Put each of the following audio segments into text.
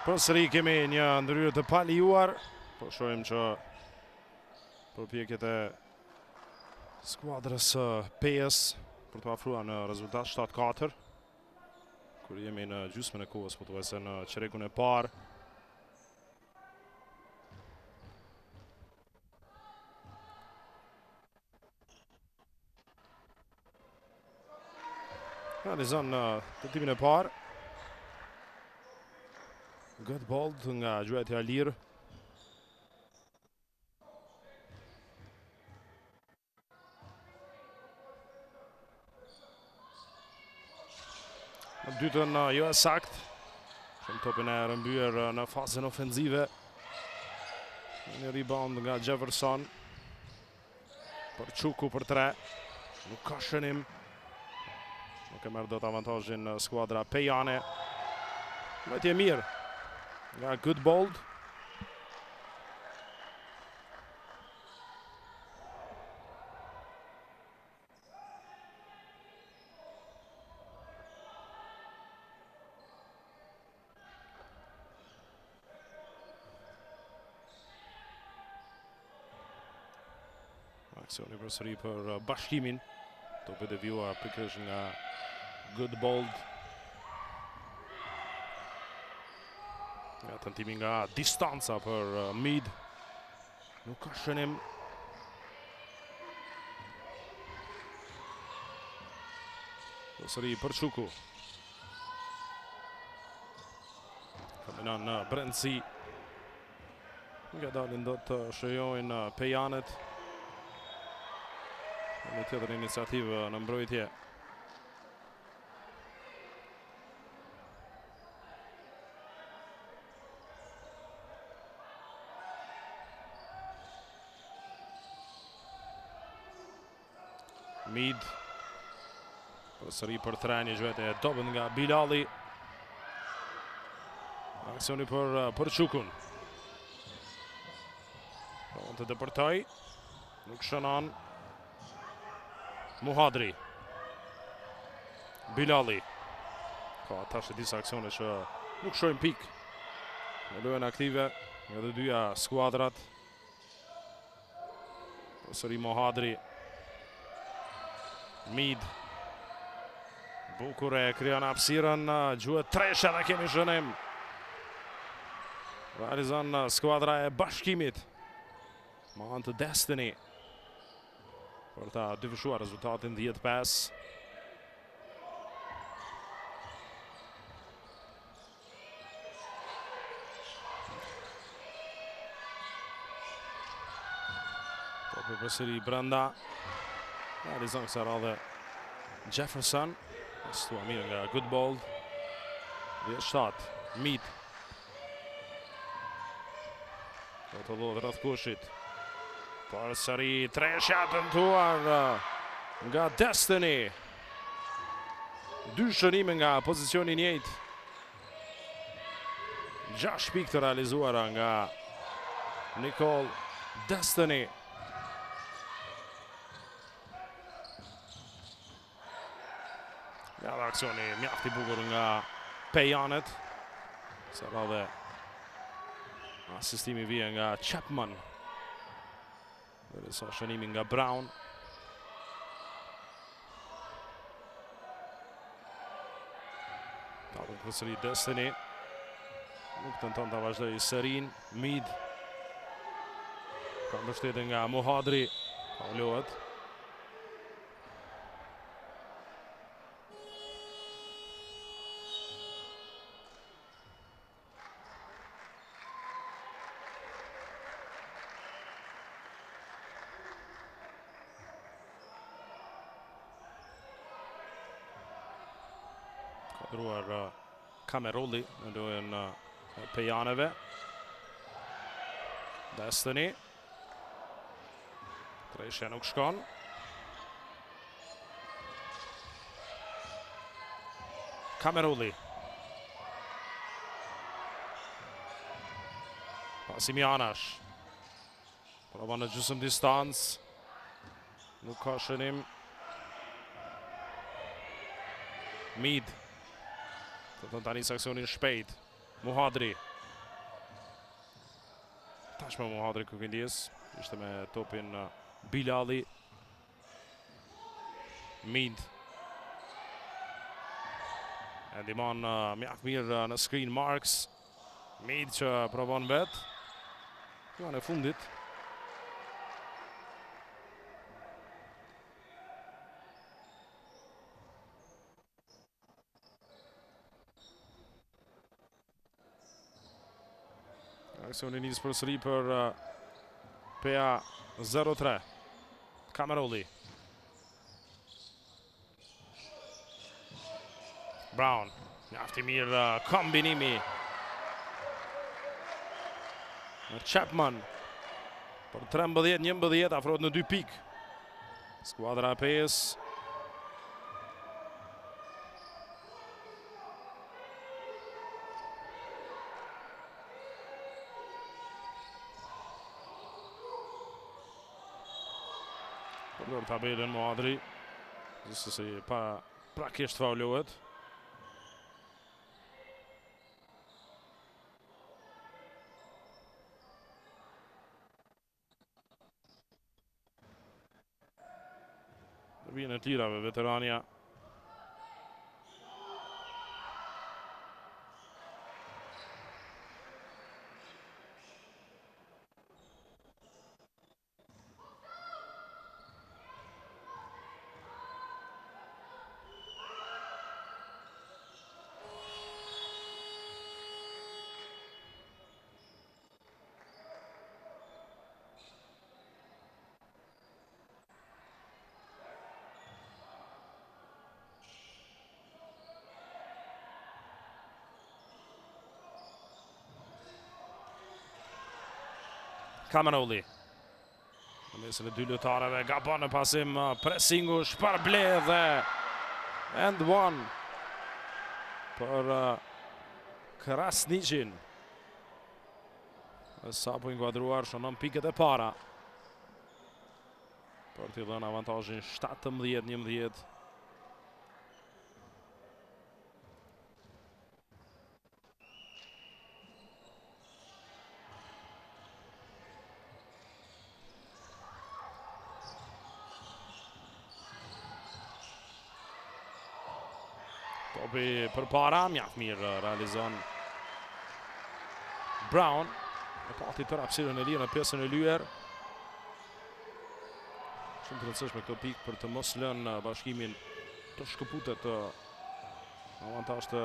Përsëri kemi një ndryrë të palijuar, po shohim që përpjekjet e skuadrës PS për të afruar në rezultat 7-4, kur jemi në gjysmën e kohës, pothuajse në çerekun e parë. Realizon në tentimin e parë. Gutbold nga gjuajtja e lirë. Në dytën jo e sakt. Shumë topin e rëmbyer në fazën ofenzive. Një rebound nga Jefferson. Për Çuku për 3. Nuk ka shënim. Nuk e merr dot avantazhin skuadra Pejane. Mbajtje mirë nga Gutbold. Aksioni përsëri për bashkimin. Topet e vjuar pikërisht nga Gutbold. Nga tentimi nga distanca për Mid. Nuk ka shënim. Përsëri për Çuku. Kaminon në brendësi. Nga dalin do të shëjojnë Pejanet. Në tjetër iniciativë në mbrojtje. Mid. Përsëri për 3, një gjuajtje e dobët nga Bilali. Aksioni për Çukun. Provon të depërtoj. Nuk shënon. Muhadri. Bilali. Ka tash disa aksione që nuk shohin pik në lojën aktive nga të dyja skuadrat. Përsëri Muhadri. Mid. Bukur e krijon hapësirën, gjuhet tresha dhe kemi shënim. Realizon skuadra e bashkimit. Me anë të Destiny. Për ta dyfishuar rezultatin 10-5. Topi përsëri brenda. Realizon kësa radhe Jefferson. Stua mirë nga Gutbold. 10-7. Mid. Do të dhodë rreth kushit. Përsëri treshja tentuar nga Destiny. 2 shërime nga pozicioni njëjtë. 6 pikë të realizuara nga Nicole Destiny. Ja, dhe aksioni mjaft i bukur nga Pejanet. Sa radhe asistimi vije nga Chapman. Dhe sa shënimi nga Brown. Tapën përsëri Destiny. Nuk tenton ta vazhdoi serin. Mid. Ka mbështetje nga Muhadri. Faulohet. Druar Kamerolli në lojën Pejaneve. Destiny. Treshja nuk shkon. Kamerolli. Pasimianash. Provon në gjysmë distancë. Nuk ka shënim. Mid. Të të tani aksionin shpejt. Muhadri. Tashme Muhadri Kukindjes, ishte me topin Bilali. Mid. E ndihmon mjaft mirë në screen Marks. Mid që provon vet. Kjo në fundit. Aksioni nis përsëri për PA 0-3. Kameroli. Brown. Mjaft i mirë kombinimi. Chapman. Për 13-11 afrohet në 2 pikë. Skuadra e PA-s. Përdor tabelën Muhadri. Gjithsesi prakisht faulohet. Vjen e tirave veterania. Kameroli. Në mesin e 2 lojtarëve, gabon në pasim pressingu, shpërbledh dhe and one për Krasniqin. Sa po inkuadruar shënon pikët e para. Për t'i dhënë avantazhin 17-11. Topi për para, mjaft mirë realizon Brown. E pati tërë hapësirën e lirë në pjesën e lyer. Shumë të rëndësishme këto pikë për të mos lënë bashkimin të shkëputet të avantazh të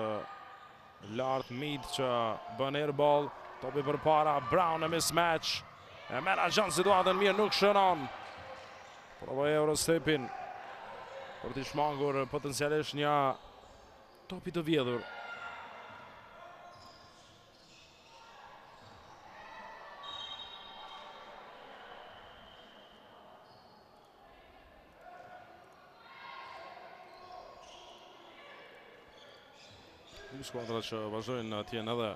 lartë. Mid që bën airball. Topi për para, Brown në mismatch. E menaxhon situatën mirë, nuk shënon. Provoj Eurostepin për t'i shmangur potencialisht një topi të vjedhur. Dy skuadrat që vazhdojnë të jenë edhe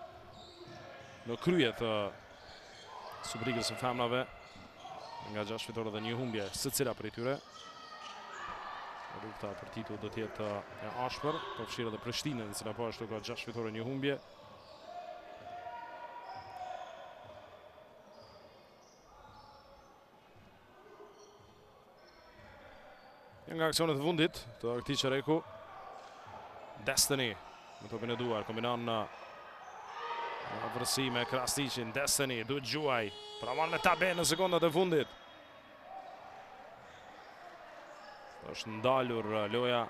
në krye të Superligës së femrave. Nga 6 fitore dhe 1 humbje secila prej tyre. Lufta për titull do të jetë e ashpër, përfshirë edhe Prishtinën, e cila po ashtu ka 6 fitore 1 humbje. Nga aksionet e fundit të këtij çereku, Destiny në topin e duar, kombinon në avërsi me Krasniqin. Destiny duhet gjuaj, provon me tabe në sekondat e fundit. Është ndalur loja.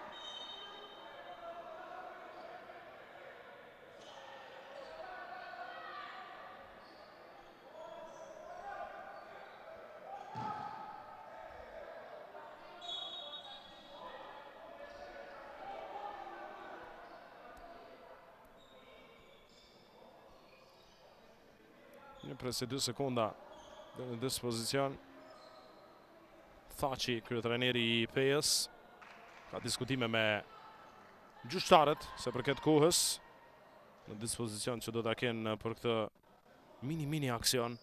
Një presë 2 sekonda dhe në dispozicion. Thaçi, kryetrajneri i PA-s, ka diskutime me gjyqtarët se përket kohës në dispozicion që do ta kenë për këtë mini aksion.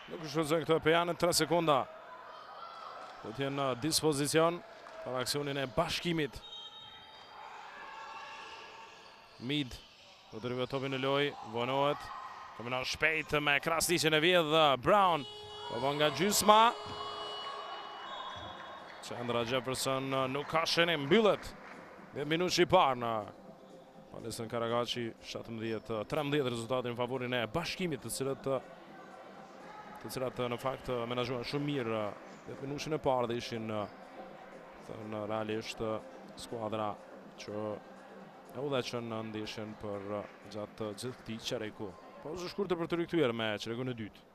Nuk shfrytëzojnë këtë Pejanë 3 sekonda. Do të jenë në dispozicion për aksionin e bashkimit. Mid do të rivë topin në lojë, vonohet. Kombinat shpejt me krasnisjen e vjedh Brown. Po bën nga gjysma. Chandra Jefferson nuk ka shënim, mbyllet 10 minutë i parë në Palestrën Karagaçi, 17-13 rezultati në favorin e bashkimit, të cilat në fakt menaxhuan shumë mirë 10 minutën e parë dhe ishin thënë realisht skuadra që e udhëheqën në ndeshjen për gjatë gjithë këtij çereku. Pauzë shkurtër për të rikthyer me çerekun e dytë.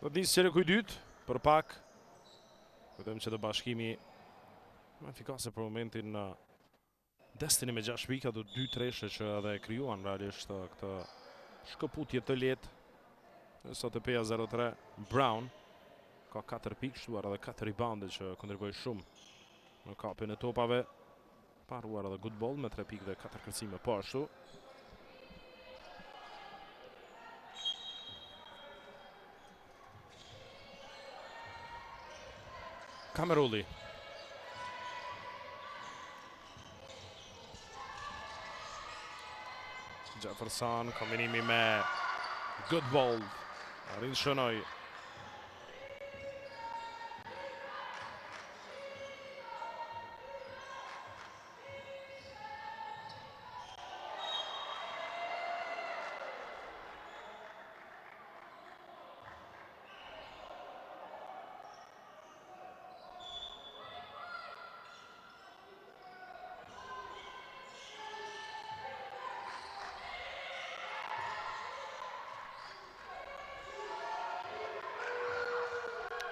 Do të nisë çereku i dytë për pak. Vetëm që të bashkimi më efikase për momentin në Destiny me 6 pika, do 2 treshe që edhe krijuan realisht këtë shkëputje të lehtë. Sot e peja 0-3 Brown ka 4 pikë, shtuar edhe 4 rebounde që kontriboi shumë në kapjen e topave. Paruar edhe good ball me 3 pikë dhe 4 kërcime po ashtu. Kamerulli. Jefferson, kombinimi me good ball. Arrin shënoj.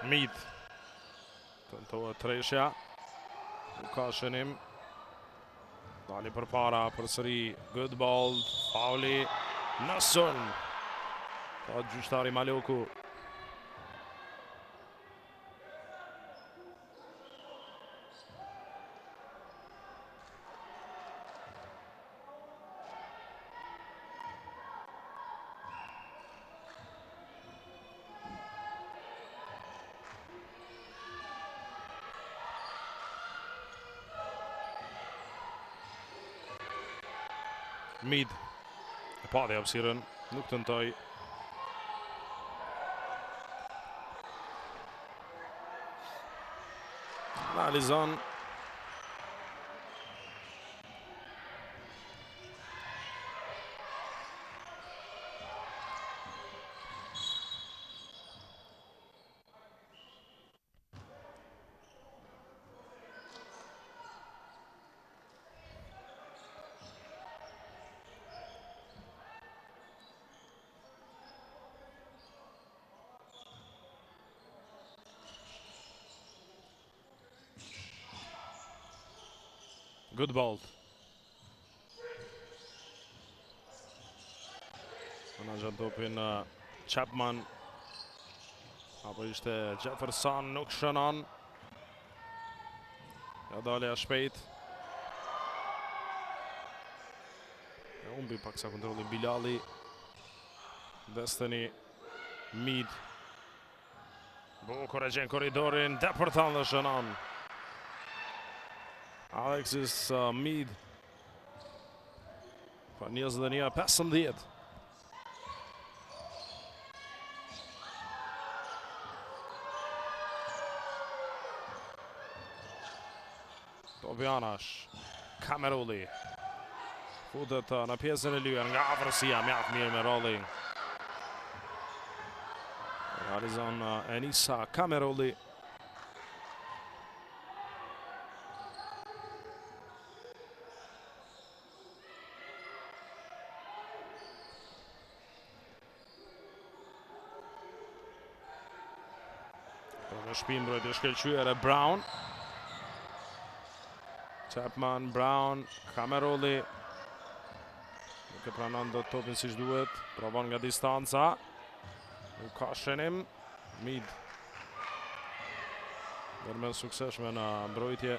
Mid tentohet treshja, nuk ka shënim. Dali përpara përsëri good ball, fauli në sulm. Ka gjyqtari Maloku. Mid e pa dhe hapësirën, nuk tentoi. Analizon. Goodbold. Në gjatë topin Chapman. Apo ishte Jefferson, nuk shënon. Ja dalja shpejt. Ja humbi pak sa kontrolli Bilali. Destiny Mead. Bukur e gjen korridorin, depërton dhe shënon. Alexis Mead. Pa 21-15. Tobianash, Kamerulli. Futet në pjesën e lyer nga afërsia, mjaft mirë me rolling. Realizon Enisa Kamerulli. Në shpinë mbrojtje shkëlqyer e Brown. Chapman, Brown, Kamerulli. Nuk e pranon do topin siç duhet. Provon nga distanca. Nuk ka shënim. Mead. Ndërmend suksesshme në mbrojtje.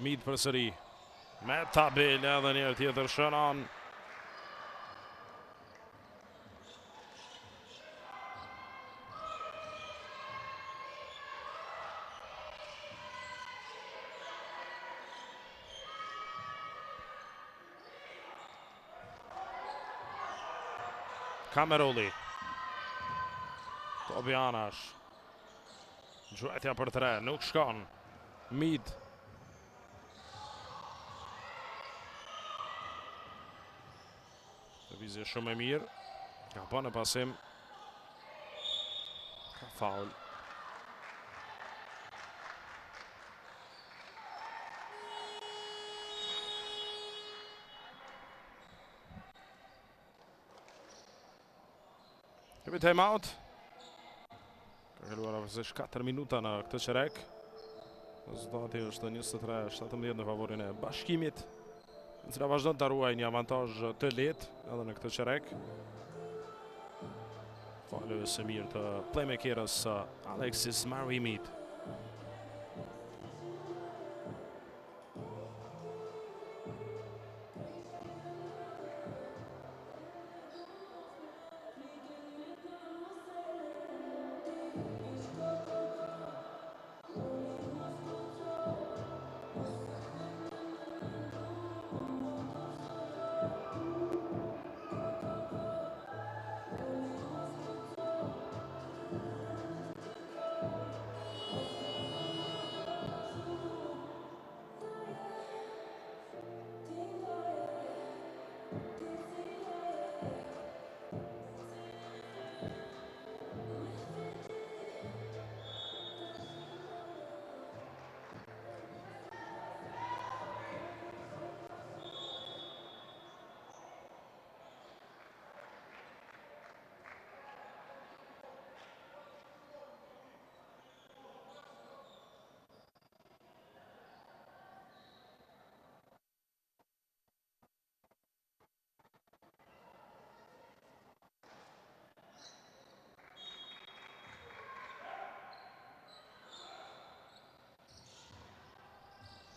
Mead përsëri. Me tabel edhe njërë tjetër shënon. Kamerulli. Tobianash. Gjuetja për 3, nuk shkon. Mead. Lëvizje shumë e mirë. Ka bën në pasim. Ka faul. Kemi time-out. Ka kaluar afërsisht 4 minuta në këtë çerek. Rezultati është 23-17 në favorin e Bashkimit, i cila vazhdon të ruajë një avantazh të lehtë edhe në këtë çerek. Falëve së mirë të playmakerës Alexis Mead.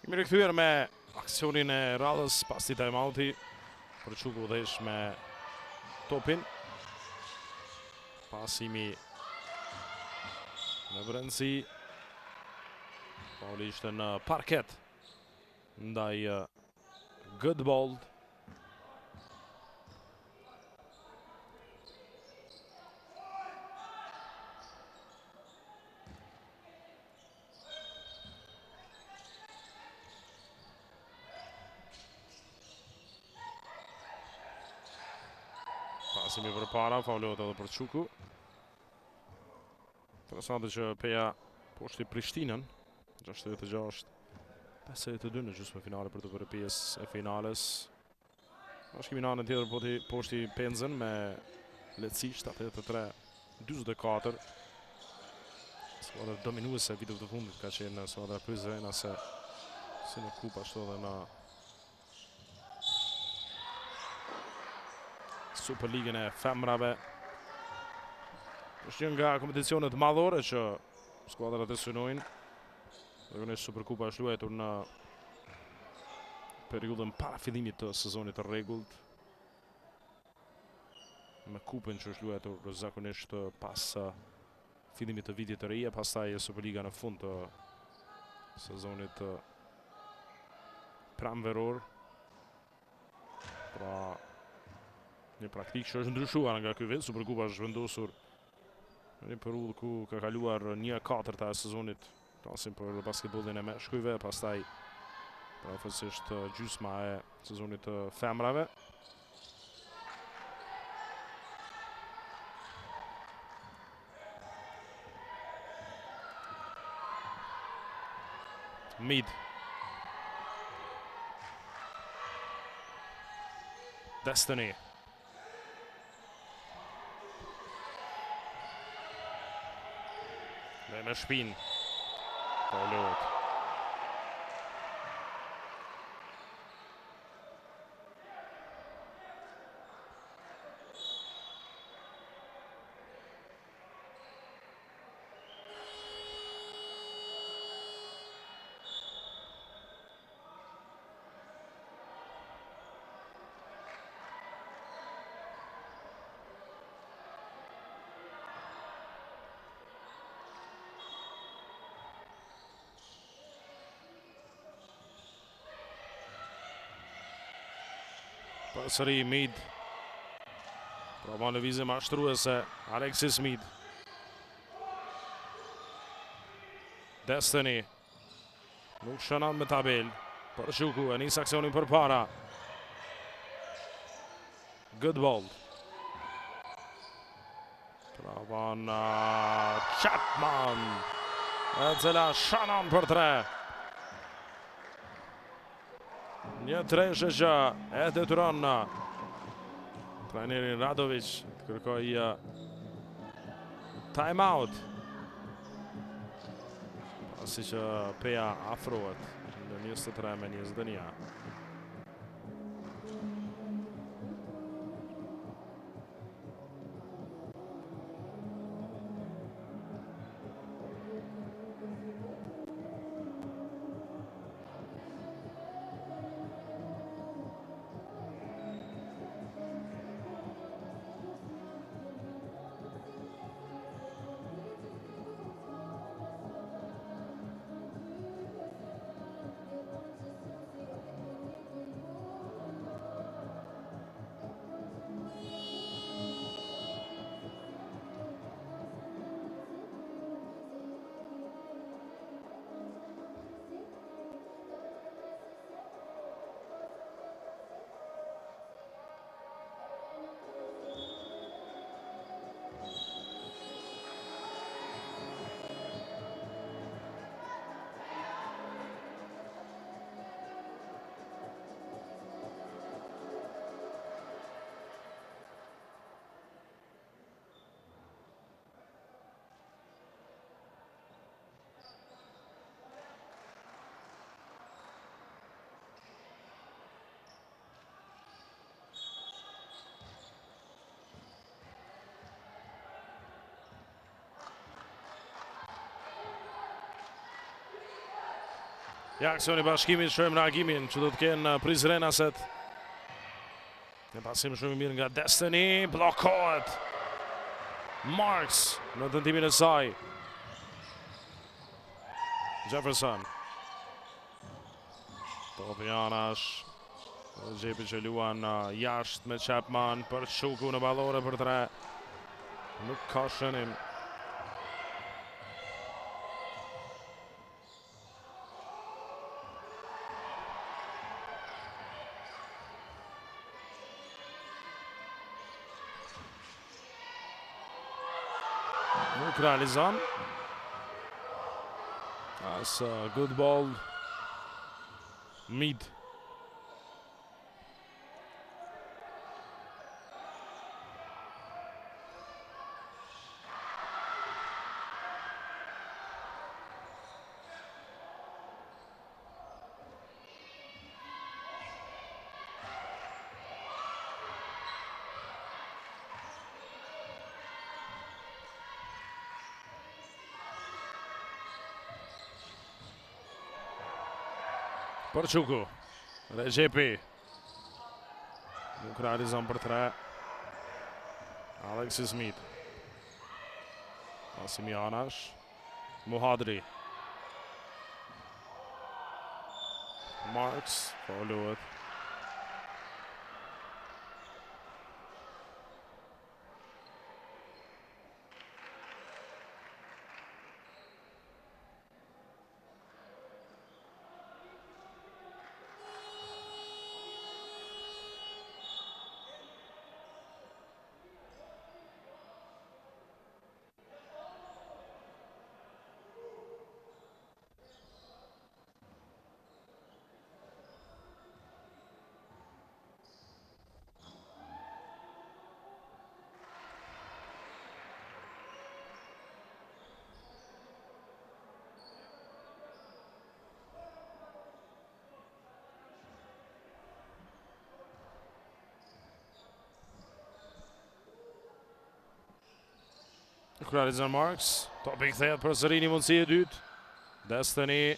Kemi rikthyer me aksionin e radhës pas këtij time-outi. Përçuku udhëheq me topin. Pasimi në brendësi. Fauli ishte në parket ndaj Goodbold. Pasimi për para, faulohet edhe për Çuku. Interesante që Peja poshti Prishtinën, 66-52 në gjysmën finale për të bërë pjesë e finales. Bashkimi në anën tjetër poshti Penzën me lehtësi 73-44. Skuadra dominuese viteve të fundit ka qenë skuadra Prizrena se si në kup ashtu edhe në Superligën e femrave. Është një nga kompeticionet madhore që skuadrat e synojnë. Zakonisht Superkupa është luajtur në periudhën para fillimit të sezonit të rregullt. Me kupën që është luajtur zakonisht pas fillimit të vitit të ri, e pastaj Superliga në fund të sezonit pranveror. Pra një praktikë që është ndryshuar nga ky vit. Superkupa është vendosur në një periudhë ku ka kaluar 1/4 e sezonit, flasim për basketbollin e meshkujve, pastaj afërsisht gjysma e sezonit të femrave. Mid. Destiny. Dhe me shpinë. Paulot. Përsëri Mid. Provon lëvizje mashtruese Alexis Mid. Destiny. Nuk shënon me tabel. Përshuku e nis aksionin përpara. Goodbold. Provon Chapman. E cila shënon për 3. Një treshë që e detyron trajnerin Radovic të kërkoj time out. Pasi që Peja afrohet në 23-21. Ja, aksioni bashkimit, shohim reagimin që do të kenë Prizrenaset. Një pasim shumë i mirë nga Destiny, blokohet Marks në tentimin e saj. Jefferson. Topi anash. Gjepi që luan jashtë me Chapman për Shuku në ballore për 3. Nuk ka shënim. Nuk realizon. As good ball. Mid. Porçuku. Rexhepi. Nuk realizon për 3. Alexis Smith. Asimianash. Muhadri. Marks. Faulohet. Realizon Marks. Topi kthehet për sëri një mundësi e dytë. Destiny.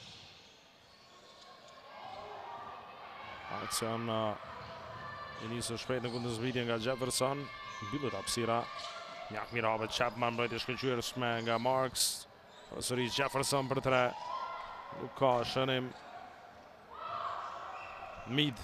Aksion i nisë shpejt në kundërzbritje nga Jefferson. Mbyllet hapësira. Mjaft mirave Chapman bëhet i shkëlqyer nga Marks. Përsëri Jefferson për 3. Nuk ka shënim. Mid.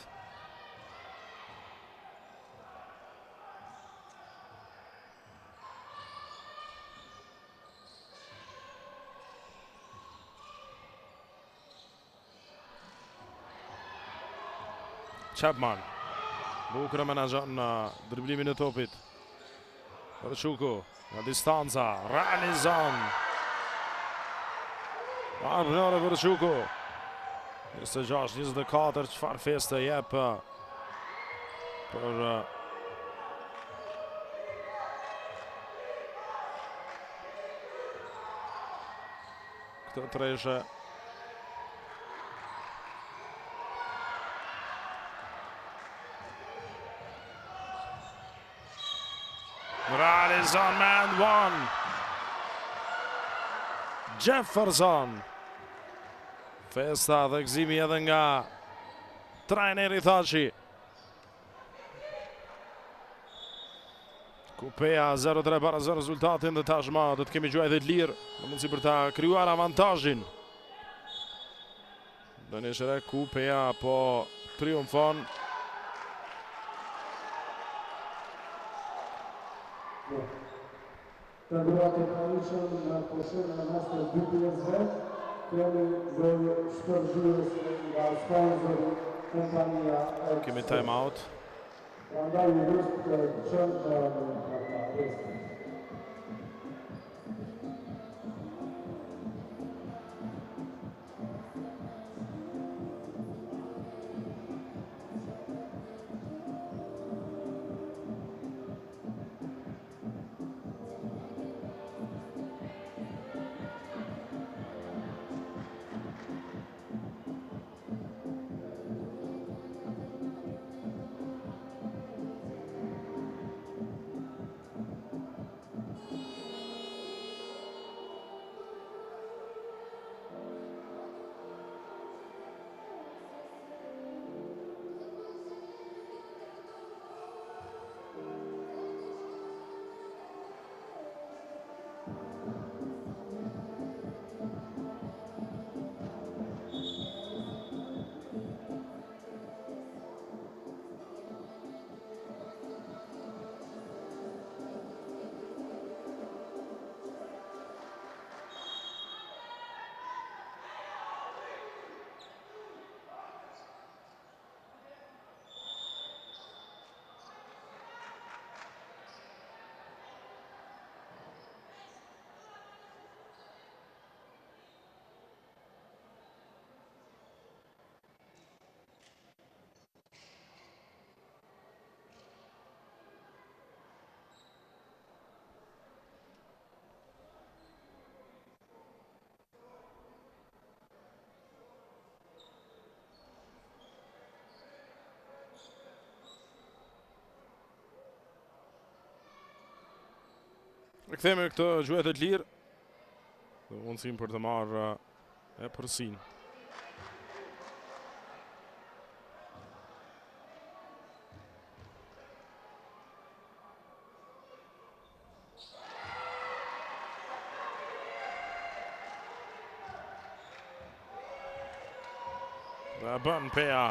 Chapman. Bukur e menaxhon në driblimin e topit. Porçuku nga distanca realizon. Arnore Porçuku. 26-24 çfarë feste jep për këtë treshe. Realizon man one. Jefferson. Festa dhe gëzimi edhe nga trajneri Thaçi. Kupea 0-3 para 0 rezultatin dhe tashma do të kemi gjuajtë të lirë në mundësi për ta krijuar avantazhin. Dënishre Kupea po triumfon. Të ndurat e pranishëm në poshen e master 2 pjesëve, kemi dhe shpërgjyës nga sponsor kompania X. Kemi time out. Prandaj në rrisë të qënë në rrisë. Kthehemi këtë gjuajtë të lirë. Dhe mundësim për të marrë e përsin. Dhe bën Pea.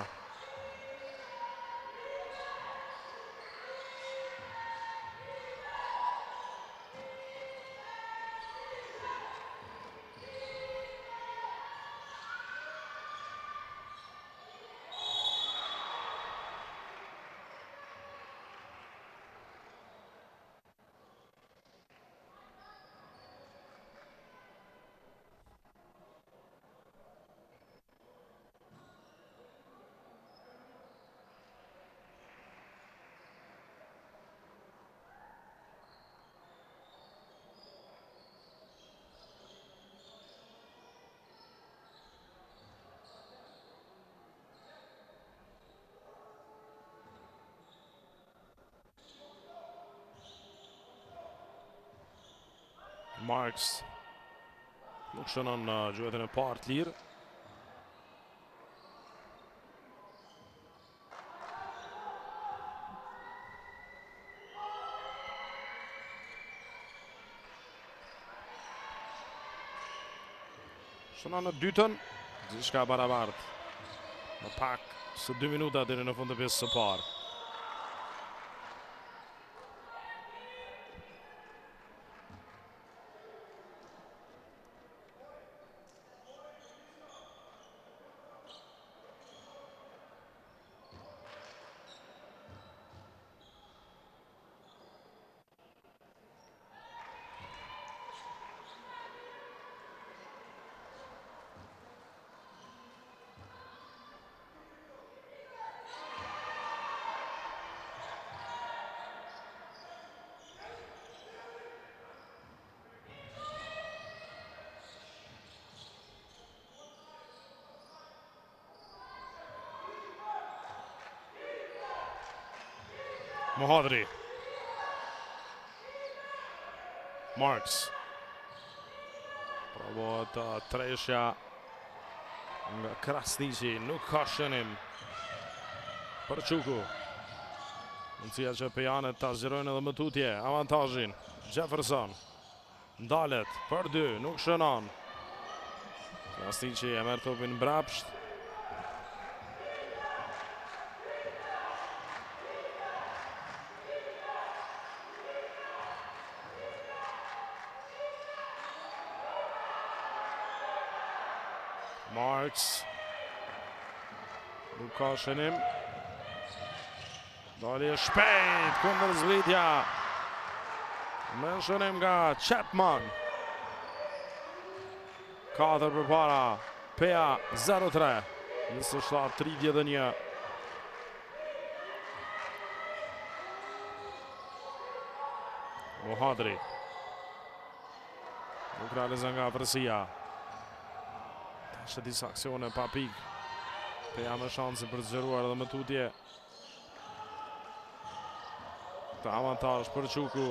Marks nuk shënon në gjuhetën e parë të lirë. Shënon në dytën, gjithçka barabartë. Në pak së 2 minuta deri në fund të pjesës së parë. Mohadri. Marks. Provohet treshja nga Krasniqi, nuk ka shënim për Çuku. Mundësia që Pejanet ta zgjerojnë edhe më tutje avantazhin. Jefferson ndalet për 2, nuk shënon. Krasniqi e merr topin mbrapsht. Marks. Nuk ka shënim. Dalje shpejt kundër zgjidhja. Me shënim nga Chapman. 4 përpara. Pea 0-3. 27-31. Mohadri. Nuk realizon nga afërsia. Është disa aksione pa pikë. Pea me shanse për të zgjeruar edhe më tutje. Të avantazh për Çuku.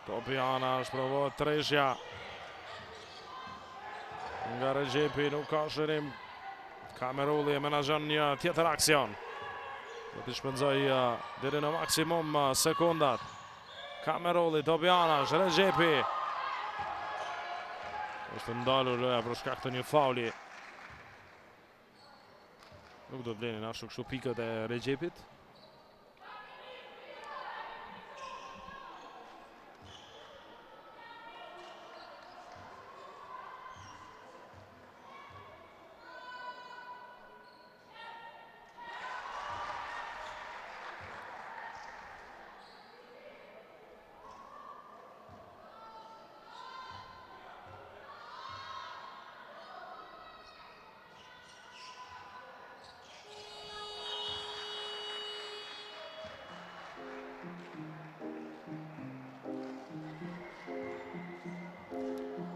Topiana është provohet treshja. Nga Regjepi nuk ka shërim. Kamerulli e menaxhon një tjetër aksion. Do të shpenzoj deri në maksimum sekondat. Kamerulli, Topiana, Regjepi. Është ndalur loja për shkak të një fauli. Nuk do të blenin ashtu kështu pikët e Regjepit.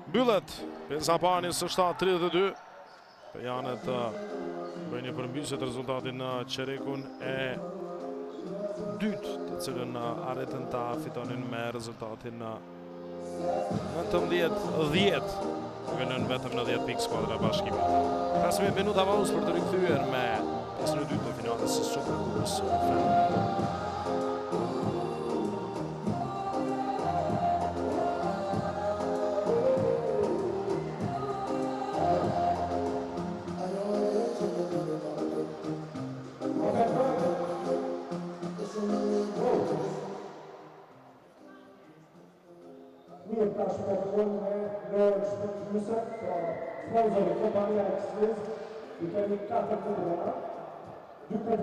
Mbyllet pjesa parë së 7:32. Pejanet bëjnë një përmbysje të rezultatit në çerekun e dytë, të cilën arritën ta fitonin me rezultatin 19-10. Vënën vetëm në 10 pikë skuadra e Bashkimit. 15 minuta pauzë për të rikthyer me pjesën e dytë të finales së Superkupës. duhet ta shpërfillojmë me lojën shpërthyese, pra sponsori kompania Express, i kemi 4 kuponat, 2 kuponat